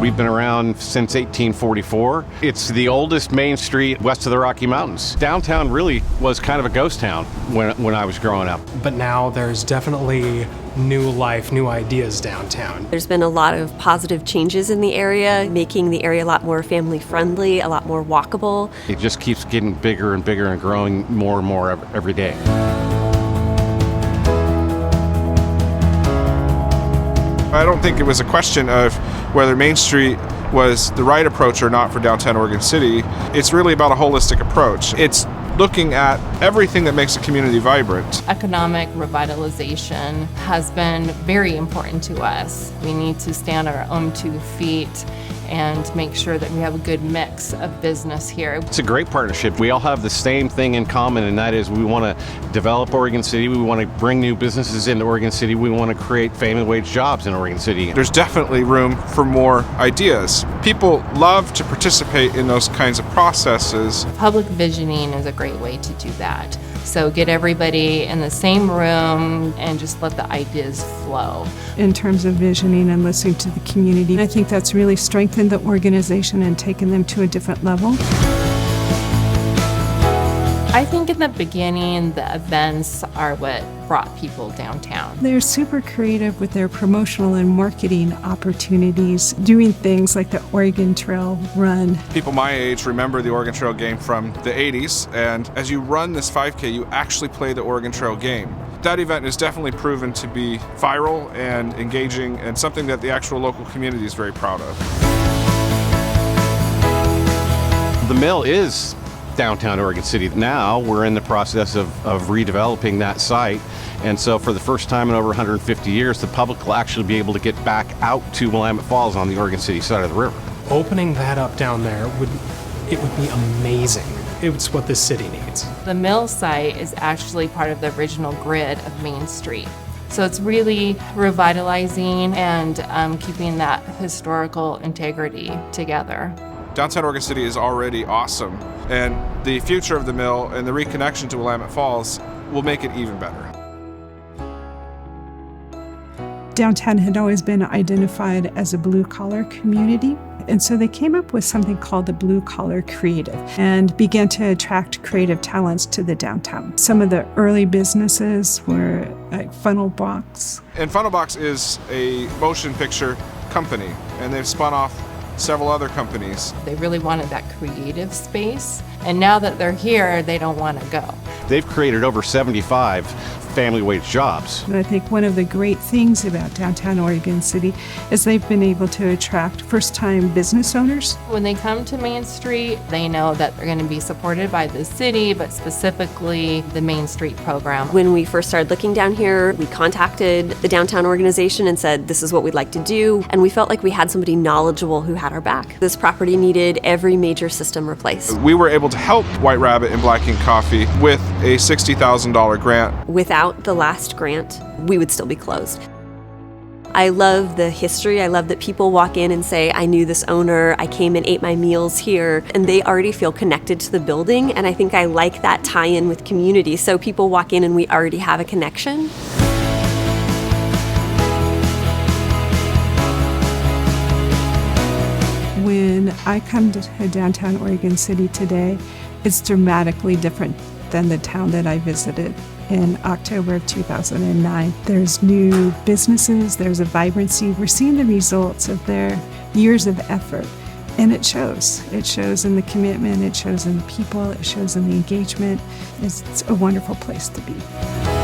We've been around since 1844. It's the oldest main street west of the Rocky Mountains. Downtown really was kind of a ghost town when I was growing up. But now there's definitely new life, new ideas downtown. There's been a lot of positive changes in the area, making the area a lot more family friendly, a lot more walkable. It just keeps getting bigger and bigger and growing more and more every day. I don't think it was a question of whether Main Street was the right approach or not for downtown Oregon City. It's really about a holistic approach. It's looking at everything that makes a community vibrant. Economic revitalization has been very important to us. We need to stand on our own 2 feet and make sure that we have a good mix of business here. It's a great partnership. We all have the same thing in common, and that is we want to develop Oregon City. We want to bring new businesses into Oregon City. We want to create family wage jobs in Oregon City. There's definitely room for more ideas. People love to participate in those kinds of processes. Public visioning is a great way to do that. So get everybody in the same room and just let the ideas flow. In terms of visioning and listening to the community, I think that's really strengthened the organization and taken them to a different level. I think in the beginning, the events are what brought people downtown. They're super creative with their promotional and marketing opportunities, doing things like the Oregon Trail Run. People my age remember the Oregon Trail game from the 80s, and as you run this 5K, you actually play the Oregon Trail game. That event is definitely proven to be viral and engaging and something that the actual local community is very proud of. The mill is downtown Oregon City. Now we're in the process of redeveloping that site, and so for the first time in over 150 years, the public will actually be able to get back out to Willamette Falls on the Oregon City side of the river. Opening that up down there would be amazing. It's what this city needs. The mill site is actually part of the original grid of Main Street. So it's really revitalizing and keeping that historical integrity together. Downtown Oregon City is already awesome, and the future of the mill and the reconnection to Willamette Falls will make it even better. Downtown had always been identified as a blue-collar community, and so they came up with something called the Blue Collar Creative and began to attract creative talents to the downtown. Some of the early businesses were like Funnel Box. And Funnel Box is a motion picture company, and they've spun off several other companies. They really wanted that creative space, and now that they're here, they don't want to go. They've created over 75 family wage jobs. And I think one of the great things about downtown Oregon City is they've been able to attract first-time business owners. When they come to Main Street, they know that they're going to be supported by the city, but specifically the Main Street program. When we first started looking down here, we contacted the downtown organization and said, this is what we'd like to do. And we felt like we had somebody knowledgeable who had our back. This property needed every major system replaced. We were able to help White Rabbit and Black Ink Coffee with a $60,000 grant. Without the last grant, we would still be closed. I love the history. I love that people walk in and say, I knew this owner, I came and ate my meals here, and they already feel connected to the building, and I think I like that tie-in with community. So people walk in and we already have a connection. When I come to downtown Oregon City today, it's dramatically different than the town that I visited in October of 2009. There's new businesses, there's a vibrancy. We're seeing the results of their years of effort, and it shows. It shows in the commitment, it shows in the people, it shows in the engagement. It's a wonderful place to be.